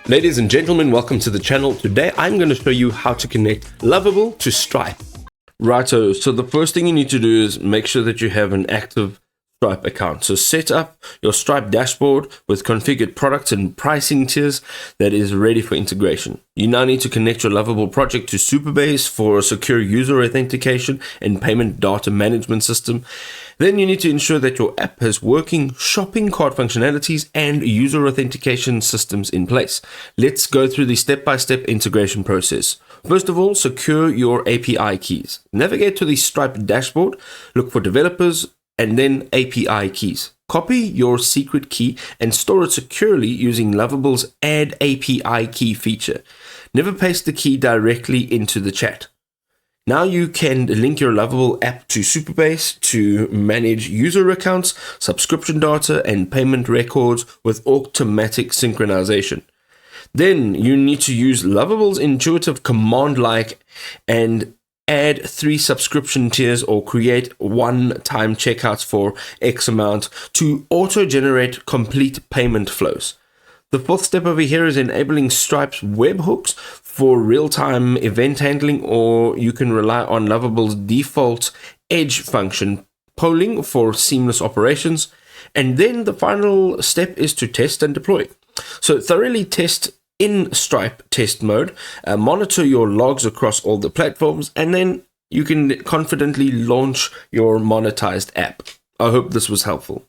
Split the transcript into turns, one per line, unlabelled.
Ladies and gentlemen, welcome to the channel. Today I'm going to show you how to connect Lovable to Stripe. Righto, so the first thing you need to do is make sure that you have an active Stripe account. So set up your Stripe dashboard with configured products and pricing tiers that is ready for integration. You now need to connect your Lovable project to Supabase for a secure user authentication and payment data management system. Then you need to ensure that your app has working shopping cart functionalities and user authentication systems in place. Let's go through the step-by-step integration process. First of all, secure your API keys. Navigate to the Stripe dashboard, look for developers, and then API keys. Copy your secret key and store it securely using Lovable's Add API Key feature. Never paste the key directly into the chat. Now you can link your Lovable app to Supabase to manage user accounts, subscription data, and payment records with automatic synchronization. Then you need to use Lovable's intuitive command-like and add 3 subscription tiers or create one-time checkouts for X amount to auto-generate complete payment flows. The fourth step over here is enabling Stripe's webhooks for real-time event handling, or you can rely on Lovable's default edge function, polling for seamless operations. And then the final step is to test and deploy. So thoroughly test in Stripe test mode, monitor your logs across all the platforms, and then you can confidently launch your monetized app. I hope this was helpful.